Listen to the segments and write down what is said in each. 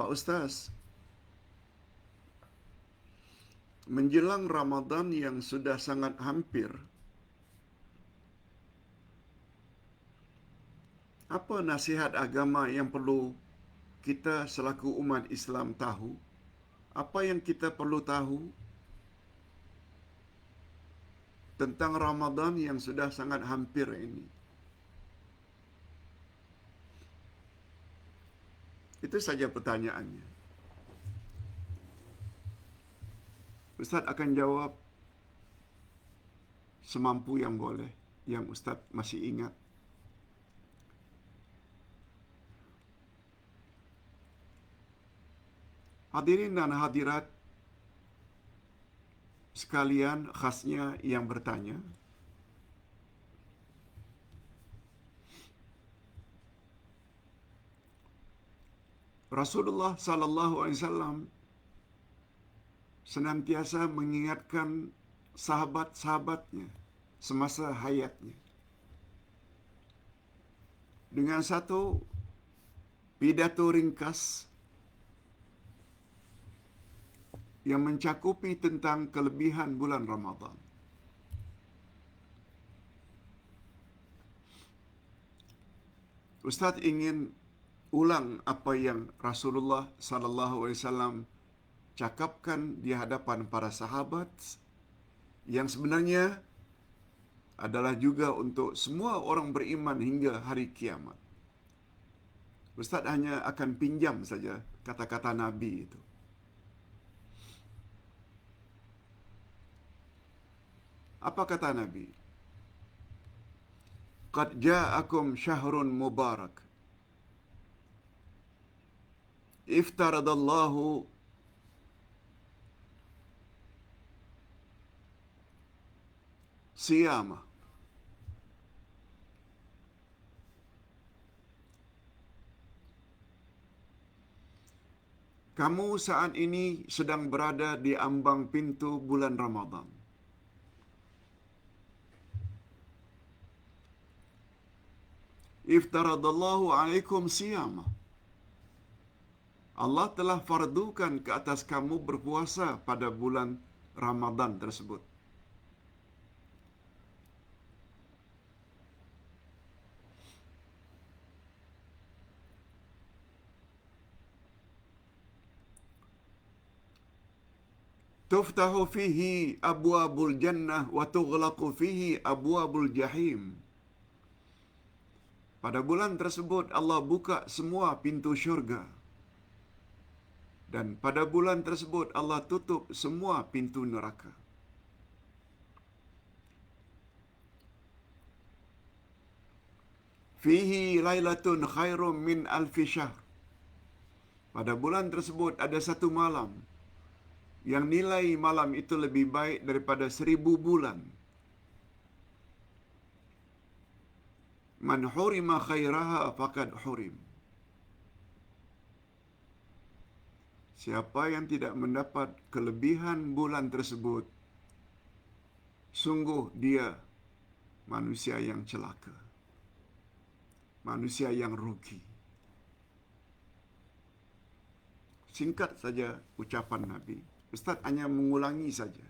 Pak Ustaz, menjelang Ramadan yang sudah sangat hampir, apa nasihat agama yang perlu kita selaku umat Islam tahu? Apa yang kita perlu tahu tentang Ramadan yang sudah sangat hampir ini? Itu saja pertanyaannya. Ustaz akan jawab semampu yang boleh, yang Ustaz masih ingat. Hadirin dan hadirat sekalian, khasnya yang bertanya, Rasulullah sallallahu alaihi wasallam senantiasa mengingatkan sahabat-sahabatnya semasa hayatnya dengan satu pidato ringkas yang mencakupi tentang kelebihan bulan Ramadan. Ustaz ingin ulang apa yang Rasulullah sallallahu alaihi wasallam cakapkan di hadapan para sahabat, yang sebenarnya adalah juga untuk semua orang beriman hingga hari kiamat. Ustaz hanya akan pinjam saja kata-kata Nabi itu. Apa kata Nabi? Qad ja'akum syahrun mubarak. Iftaradallahu siyamah. Kamu saat ini sedang berada di ambang pintu bulan Ramadan. Iftaradallahu alaikum siyamah. Allah telah fardukan ke atas kamu berpuasa pada bulan Ramadan tersebut. Tuftahu fihi abwabul jannah wa tughlaqu fihi abwabul jahim. Pada bulan tersebut Allah buka semua pintu syurga. Dan pada bulan tersebut Allah tutup semua pintu neraka. Fihi lailatun khairum min alfi syahr. Pada bulan tersebut ada satu malam yang nilai malam itu lebih baik daripada 1000 bulan. Man hurima khairaha faqad hurim. Siapa yang tidak mendapat kelebihan bulan tersebut, sungguh dia manusia yang celaka, manusia yang rugi. Singkat saja ucapan Nabi. Ustaz hanya mengulangi saja.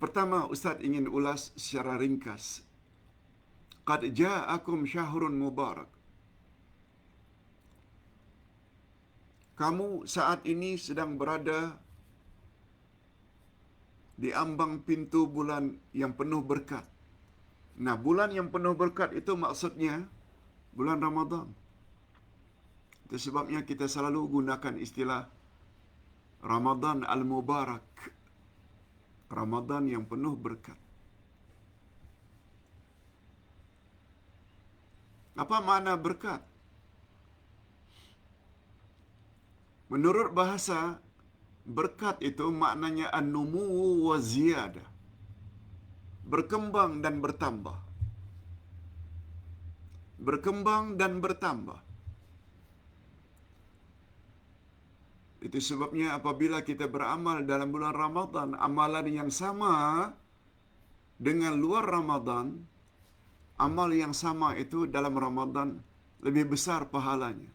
Pertama, Ustaz ingin ulas secara ringkas. Qad ja'akum syahrun mubarak. Kamu saat ini sedang berada di ambang pintu bulan yang penuh berkat. Nah, bulan yang penuh berkat itu maksudnya bulan Ramadan. Itu sebabnya kita selalu gunakan istilah Ramadan al-Mubarak. Ramadan yang penuh berkat. Apa makna berkat? Menurut bahasa, berkat itu maknanya an-numu wa ziyadah. Berkembang dan bertambah. Berkembang dan bertambah. Itu sebabnya apabila kita beramal dalam bulan Ramadan, amalan yang sama dengan luar Ramadan, amal yang sama itu dalam Ramadan lebih besar pahalanya.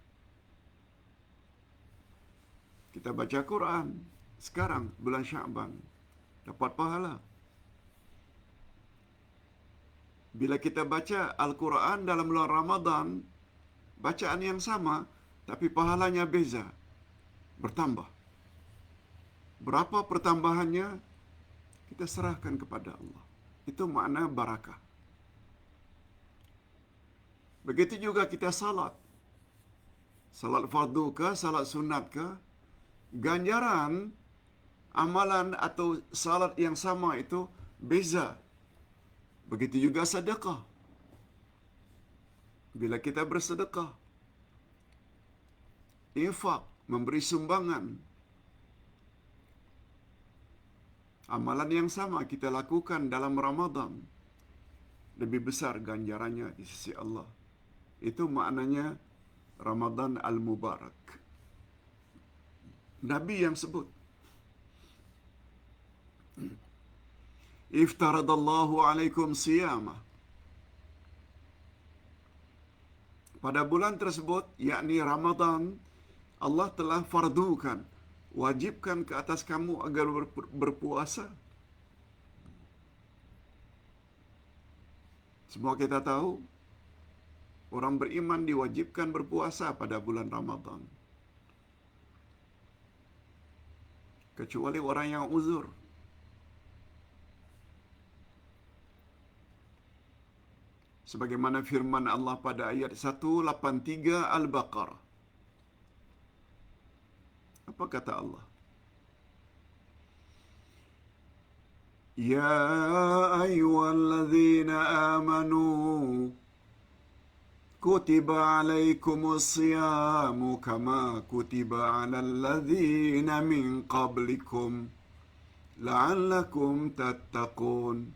Kita baca Quran sekarang bulan Sya'ban dapat pahala. Bila kita baca Al-Quran dalam bulan Ramadan, bacaan yang sama tapi pahalanya beza, bertambah. Berapa pertambahannya? Kita serahkan kepada Allah. Itu makna barakah. Begitu juga kita salat. Salat fardu ke, salat sunat ke, ganjaran amalan atau salat yang sama itu beza. Begitu juga sedekah. Bila kita bersedekah, infak, memberi sumbangan, amalan yang sama kita lakukan dalam Ramadan, lebih besar ganjarannya di sisi Allah. Itu maknanya Ramadan Al-Mubarak. Nabi yang sebut, iftaradallahu alaikum siyamah. Pada bulan tersebut, yakni Ramadan, Allah telah fardukan, wajibkan ke atas kamu agar berpuasa. Semua kita tahu, orang beriman diwajibkan berpuasa pada bulan Ramadan. Kecuali orang yang uzur. Sebagaimana firman Allah pada ayat 183 Al-Baqarah. Apa kata Allah? Ya ayyuhalladzina amanu kutiba alaikumus siyamu kama kutiba alal ladzina min qablikum la'allakum tattaqun.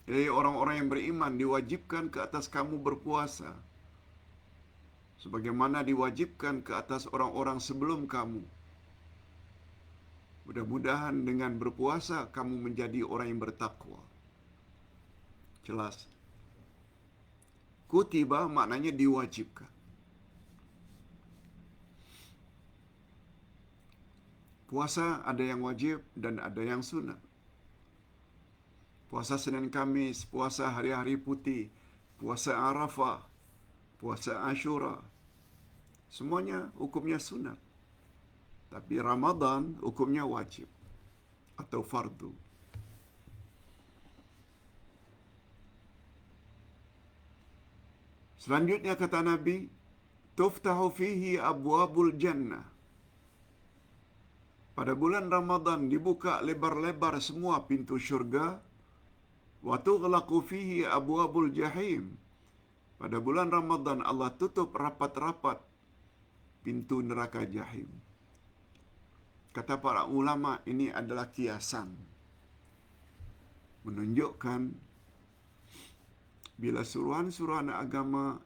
Orang-orang yang beriman, diwajibkan ke atas kamu berpuasa sebagaimana diwajibkan ke atas orang-orang sebelum kamu. Mudah-mudahan dengan berpuasa kamu menjadi orang yang bertakwa. Jelas. Kutiba maknanya diwajibkan. Puasa ada yang wajib dan ada yang sunat. Puasa Senin Kamis, puasa hari-hari putih, puasa Arafah, puasa Ashura. Semuanya hukumnya sunat. Tapi Ramadan hukumnya wajib atau fardu. Selanjutnya kata Nabi, tuftahu fihi abwabul jannah. Pada bulan Ramadan dibuka lebar-lebar semua pintu syurga. Wa tughlaqu fihi abwabul jahim. Pada bulan Ramadan Allah tutup rapat-rapat pintu neraka jahim. Kata para ulama, ini adalah kiasan. Menunjukkan bila suruhan-suruhan agama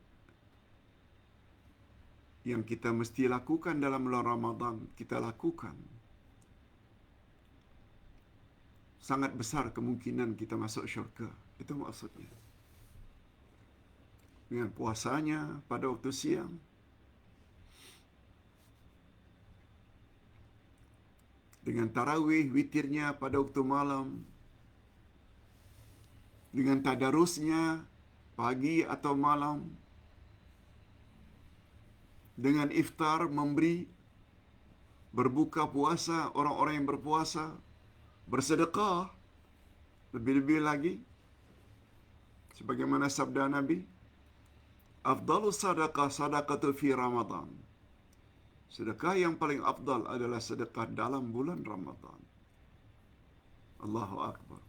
yang kita mesti lakukan dalam bulan Ramadan, kita lakukan, sangat besar kemungkinan kita masuk syurga. Itu maksudnya. Dengan puasanya pada waktu siang, dengan tarawih witirnya pada waktu malam, dengan tadarusnya pagi atau malam, dengan iftar memberi, berbuka puasa orang-orang yang berpuasa, bersedekah, lebih-lebih lagi sebagaimana sabda Nabi, afdalus sadaqah sadaqatu fi Ramadan. Sedekah yang paling afdal adalah sedekah dalam bulan Ramadan. Allahu Akbar.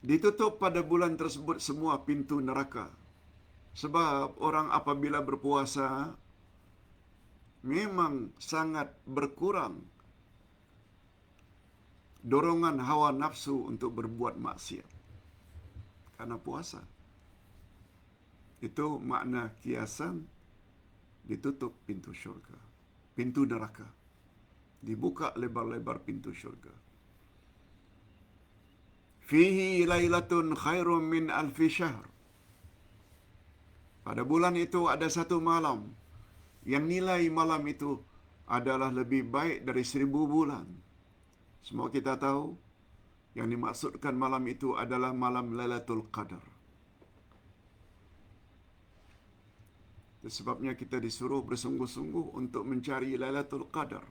Ditutup pada bulan tersebut semua pintu neraka. Sebab orang apabila berpuasa memang sangat berkurang dorongan hawa nafsu untuk berbuat maksiat karena puasa. Itu makna kiasan ditutup pintu syurga, pintu neraka, dibuka lebar-lebar pintu syurga. fihi lailatun khairum min alfi syahr. Pada bulan itu ada satu malam yang nilai malam itu adalah lebih baik dari 1000 bulan. Semua kita tahu yang dimaksudkan malam itu adalah malam Lailatul Qadar. Itu sebabnya kita disuruh bersungguh-sungguh untuk mencari Lailatul Qadar.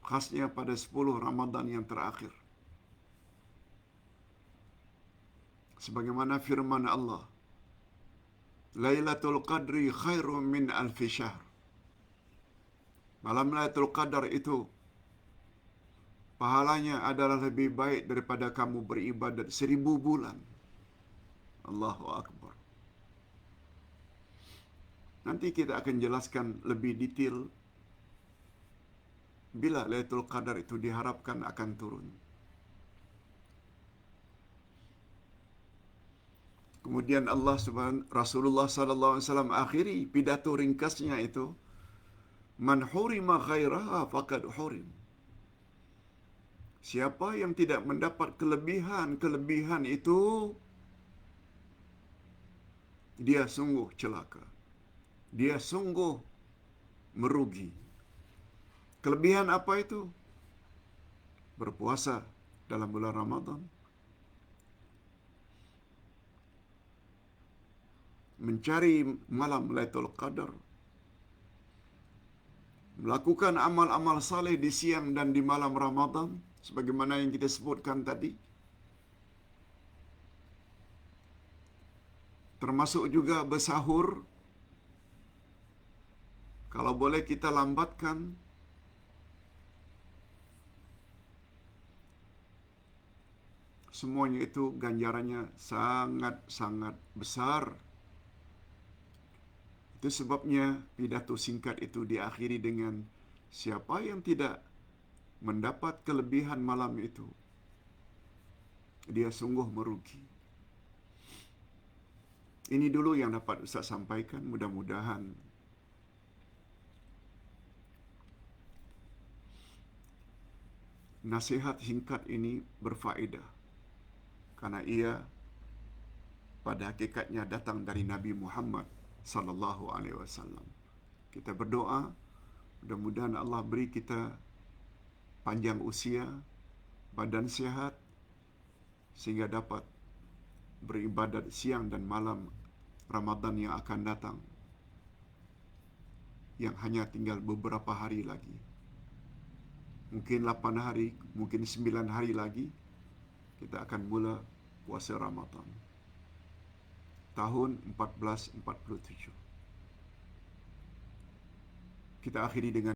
Khasnya pada 10 Ramadan yang terakhir. Sebagaimana firman Allah, Lailatul Qadri khairum min alfi syahr. Malam Lailatul Qadar itu pahalanya adalah lebih baik daripada kamu beribadat 1000 bulan. Allahu Akbar. Nanti kita akan jelaskan lebih detail bila Lailatul Qadar itu diharapkan akan turun. Kemudian Rasulullah sallallahu alaihi wasallam akhiri pidato ringkasnya itu, man hurima khairaha faqad hurim. Siapa yang tidak mendapat kelebihan itu, dia sungguh celaka. Dia sungguh merugi. Kelebihan apa itu? Berpuasa dalam bulan Ramadan, mencari malam Lailatul Qadar, melakukan amal-amal saleh di siang dan di malam Ramadan, sebagaimana yang kita sebutkan tadi. Termasuk juga bersahur. Kalau boleh kita lambatkan. Semuanya itu ganjarannya sangat-sangat besar. Itu sebabnya pidato singkat itu diakhiri dengan, siapa yang tidak mendapat kelebihan malam itu, dia sungguh merugi. Ini dulu yang dapat Ustaz sampaikan. Mudah-mudahan nasihat singkat ini berfaedah, karena ia pada hakikatnya datang dari Nabi Muhammad sallallahu alaihi wasallam. Kita berdoa, mudah-mudahan Allah beri kita panjang usia, badan sehat, sehingga dapat beribadat siang dan malam Ramadan yang akan datang, yang hanya tinggal beberapa hari lagi. Mungkin 8 hari, mungkin 9 hari lagi, kita akan mula puasa Ramadan. Tahun 1447. Kita akhiri dengan